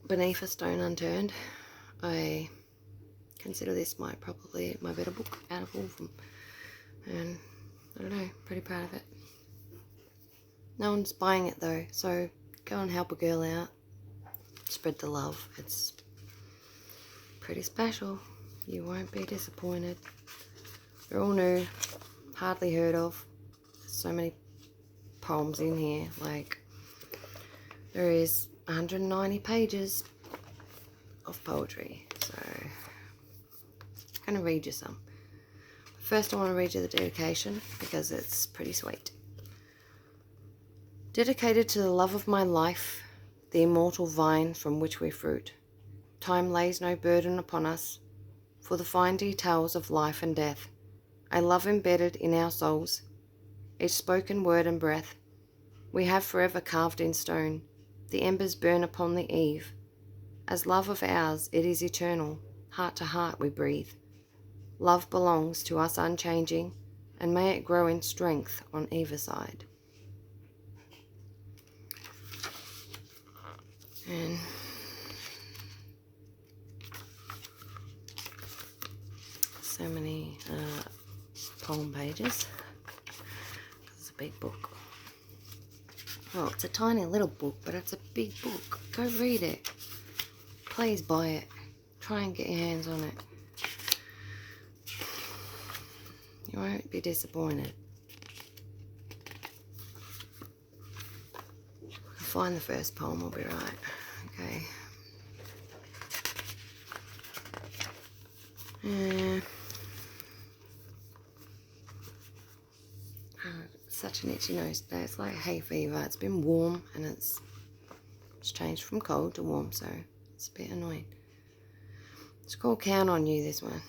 Beneath a Stone Unturned. I consider this probably my better book out of all of them. And I don't know, pretty proud of it. No one's buying it though, so go and help a girl out. Spread the love. It's pretty special. You won't be disappointed. They're all new, hardly heard of. So many poems in here. Like, there is 190 pages of poetry. So, I'm going to read you some. First, I want to read you the dedication because it's pretty sweet. Dedicated to the love of my life, the immortal vine from which we fruit. Time lays no burden upon us, for the fine details of life and death, a love embedded in our souls, each spoken word and breath, we have forever carved in stone, the embers burn upon the eve. As love of ours, it is eternal, heart to heart we breathe. Love belongs to us unchanging, and may it grow in strength on either side. And so many poem pages. It's a big book. Well, it's a tiny little book, but it's a big book. Go read it. Please buy it. Try and get your hands on it. You won't be disappointed. I'll find the first poem, I'll be right. Okay. Such an itchy nose today. It's like hay fever. It's been warm and it's changed from cold to warm, so it's a bit annoying. It's called Count on You, this one.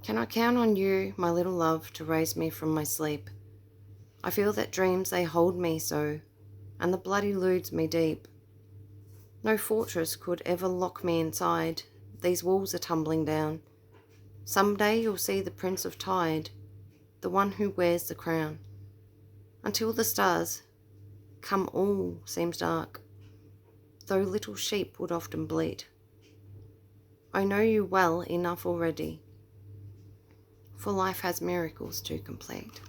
Can I count on you, my little love, to raise me from my sleep? I feel that dreams, they hold me so, and the blood eludes me deep. No fortress could ever lock me inside. These walls are tumbling down. Someday you'll see the Prince of Tide, the one who wears the crown. Until the stars come, all seems dark, though little sheep would often bleat. I know you well enough already, for life has miracles to complete.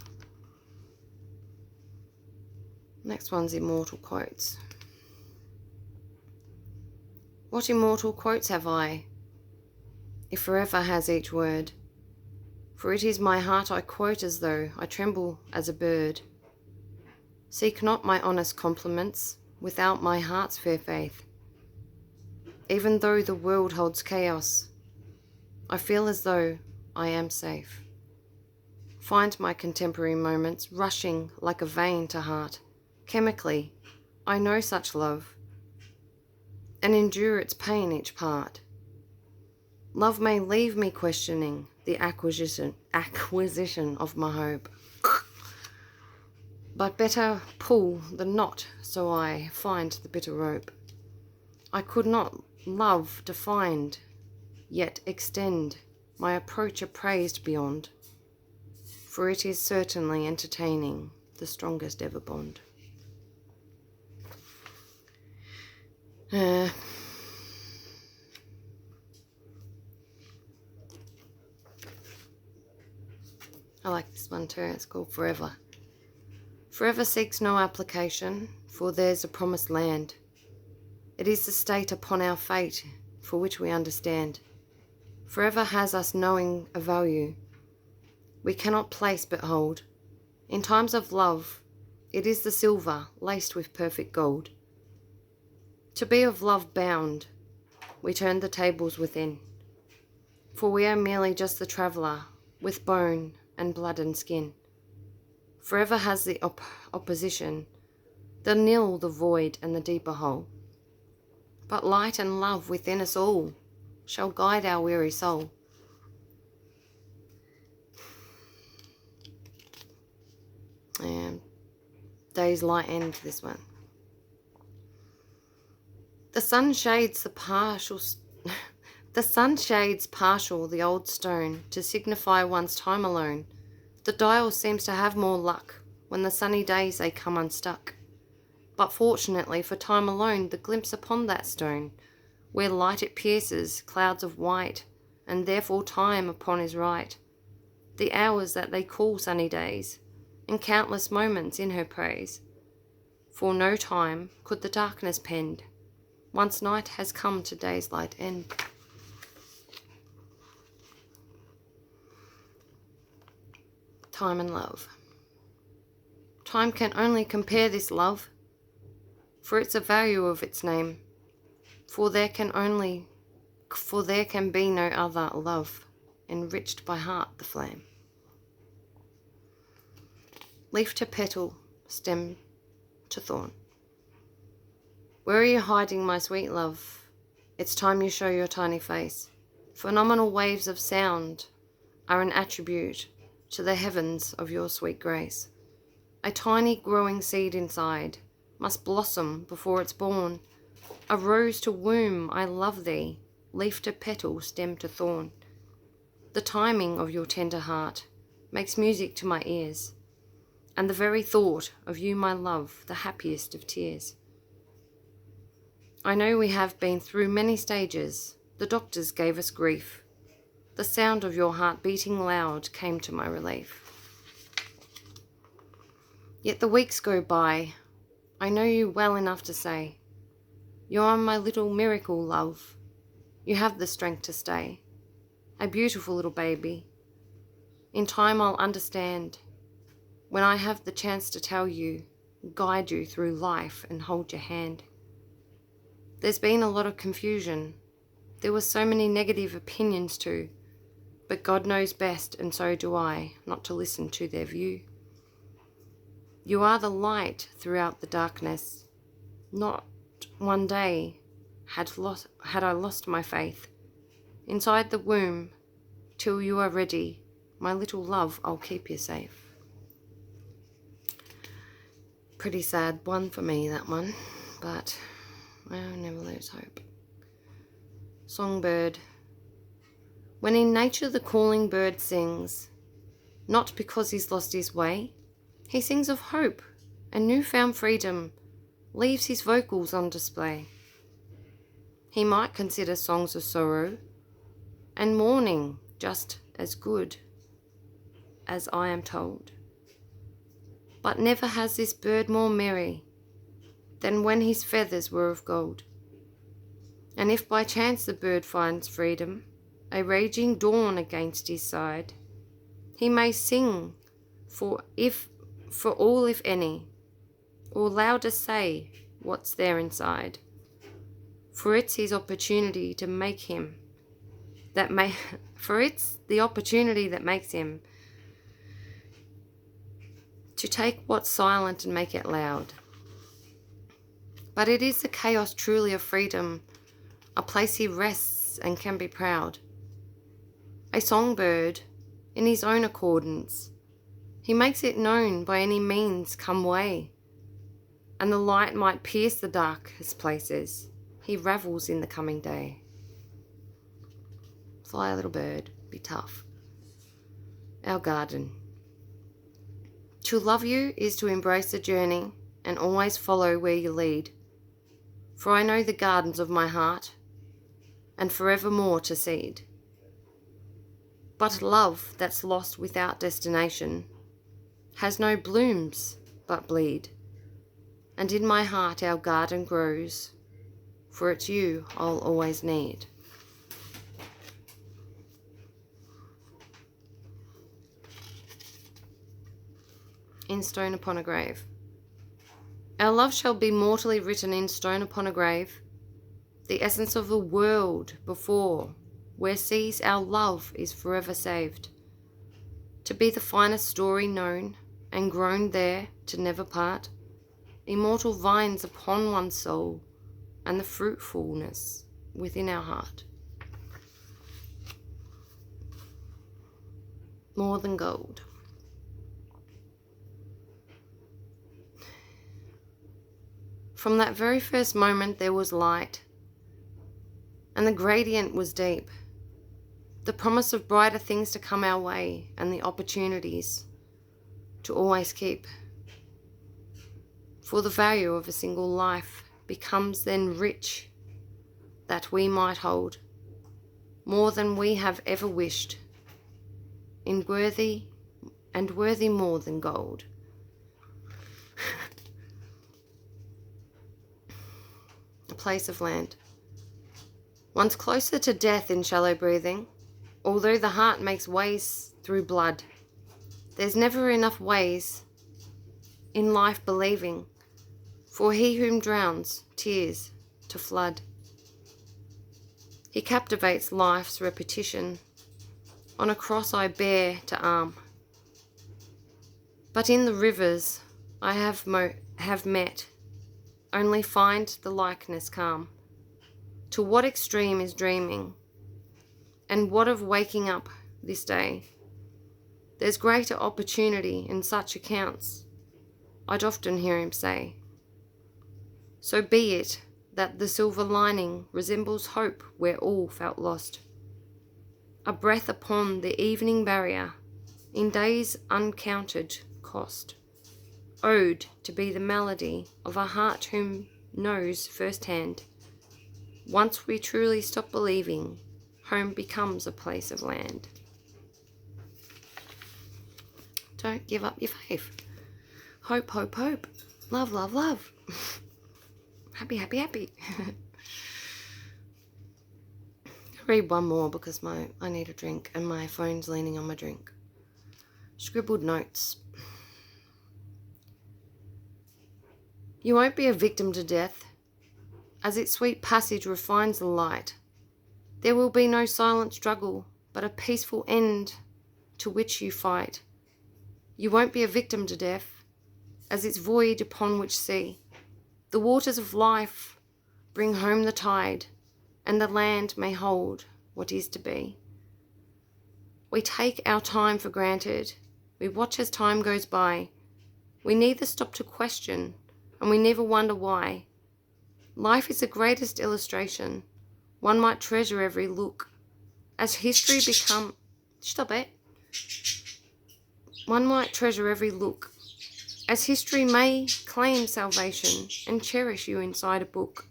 Next one's immortal quotes. What immortal quotes have I, if forever has each word? For it is my heart I quote as though I tremble as a bird. Seek not my honest compliments without my heart's fair faith. Even though the world holds chaos, I feel as though I am safe. Find my contemporary moments rushing like a vein to heart. Chemically, I know such love, and endure its pain each part. Love may leave me questioning the acquisition of my hope. But better pull the knot so I find the bitter rope. I could not love defined, yet extend my approach appraised beyond, for it is certainly entertaining the strongest ever bond. I like this one too. It's called Forever. Forever seeks no application, for there's a promised land. It is the state upon our fate for which we understand. Forever has us knowing a value we cannot place but hold. In times of love, it is the silver laced with perfect gold. To be of love bound, we turn the tables within, for we are merely just the traveller with bone and blood and skin. Forever has the opposition, the nil, the void, and the deeper hole. But light and love within us all shall guide our weary soul. Day's light end, this one. The sun shades partial the old stone to signify one's time alone. The dial seems to have more luck when the sunny days they come unstuck. But fortunately for time alone, the glimpse upon that stone, where light it pierces, clouds of white, and therefore time upon his right, the hours that they call sunny days, and countless moments in her praise. For no time could the darkness pend, once night has come to day's light end. Time and love. Time can only compare this love, for it's a value of its name, for there can be no other love, enriched by heart the flame. Leaf to petal, stem to thorn. Where are you hiding, my sweet love? It's time you show your tiny face. Phenomenal waves of sound are an attribute to the heavens of your sweet grace. A tiny growing seed inside must blossom before it's born. A rose to womb, I love thee, leaf to petal, stem to thorn. The timing of your tender heart makes music to my ears, and the very thought of you, my love, the happiest of tears. I know we have been through many stages. The doctors gave us grief. The sound of your heart beating loud came to my relief. Yet the weeks go by. I know you well enough to say, you are my little miracle, love. You have the strength to stay. A beautiful little baby. In time I'll understand, when I have the chance to tell you, guide you through life and hold your hand. There's been a lot of confusion. There were so many negative opinions too, but God knows best, and so do I, not to listen to their view. You are the light throughout the darkness. Not one day had I lost my faith. Inside the womb, till you are ready, my little love, I'll keep you safe. Pretty sad one for me, that one, but I'll never lose hope. Songbird. When in nature the calling bird sings, not because he's lost his way, he sings of hope and newfound freedom, leaves his vocals on display. He might consider songs of sorrow and mourning just as good, as I am told. But never has this bird more merry than when his feathers were of gold. And if by chance the bird finds freedom, a raging dawn against his side, he may sing for all if any, or louder say what's there inside. For it's his opportunity to make him it's the opportunity that makes him to take what's silent and make it loud. But it is the chaos truly of freedom, a place he rests and can be proud. A songbird, in his own accordance, he makes it known by any means come way, and the light might pierce the darkest places, he revels in the coming day. Fly, little bird, be tough. Our garden. To love you is to embrace the journey and always follow where you lead. For I know the gardens of my heart, and forevermore to seed. But love that's lost without destination has no blooms but bleed. And in my heart our garden grows, for it's you I'll always need. In stone upon a grave. Our love shall be mortally written in stone upon a grave, the essence of the world before, where sees our love is forever saved, to be the finest story known, and grown there to never part, immortal vines upon one's soul, and the fruitfulness within our heart. More than gold. From that very first moment there was light, and the gradient was deep. The promise of brighter things to come our way, and the opportunities to always keep. For the value of a single life becomes then rich, that we might hold more than we have ever wished, in worthy more than gold. A place of land. Once closer to death in shallow breathing, although the heart makes ways through blood, there's never enough ways in life believing, for he whom drowns tears to flood. He captivates life's repetition, on a cross I bear to arm. But in the rivers I have met, only find the likeness calm. To what extreme is dreaming, and what of waking up this day? There's greater opportunity in such accounts, I'd often hear him say. So be it that the silver lining resembles hope where all felt lost. A breath upon the evening barrier, in days uncounted cost. Owed to be the melody of a heart whom knows firsthand. Once we truly stop believing, home becomes a place of land. Don't give up your faith. Hope, hope, hope. Love, love, love. Happy, happy, happy. I'll read one more because I need a drink and my phone's leaning on my drink. Scribbled notes. You won't be a victim to death, as its sweet passage refines the light. There will be no silent struggle, but a peaceful end to which you fight. You won't be a victim to death, as its void upon which sea the waters of life bring home the tide, and the land may hold what is to be. We take our time for granted. We watch as time goes by. We neither stop to question, and we never wonder why. Life is the greatest illustration. One might treasure every look. As history become... Stop it. One might treasure every look. As history may claim salvation and cherish you inside a book.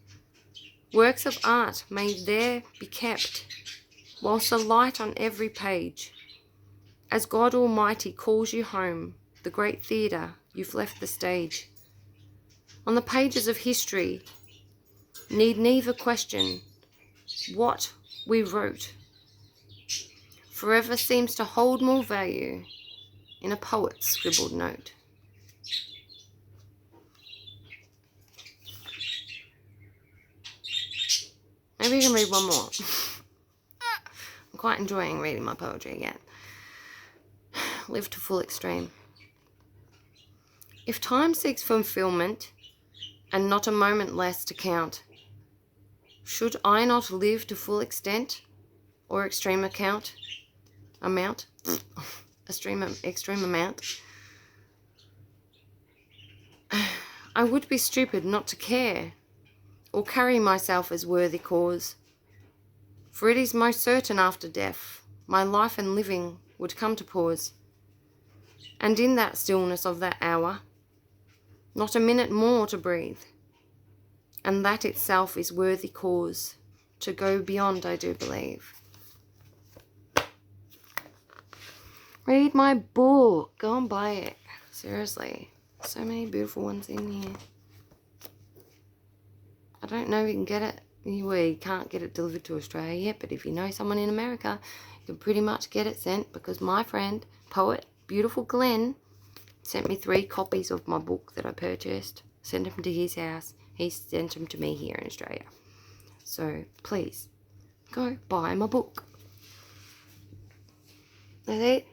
Works of art may there be kept, whilst the light on every page. As God Almighty calls you home, the great theatre, you've left the stage. On the pages of history, need neither question what we wrote. Forever seems to hold more value in a poet's scribbled note. Maybe you can read one more. I'm quite enjoying reading my poetry again. Live to full extreme. If time seeks fulfillment, and not a moment less to count, should I not live to full extent, or extreme amount? Extreme amount? I would be stupid not to care, or carry myself as worthy cause. For it is most certain after death, my life and living would come to pause. And in that stillness of that hour, not a minute more to breathe. And that itself is worthy cause to go beyond, I do believe. Read my book. Go and buy it. Seriously. So many beautiful ones in here. I don't know if you can get it. Well, you can't get it delivered to Australia yet, but if you know someone in America, you can pretty much get it sent, because my friend, poet, beautiful Glenn, sent me 3 copies of my book that I purchased. Sent them to his house. He sent them to me here in Australia. So, please, go buy my book. That's it.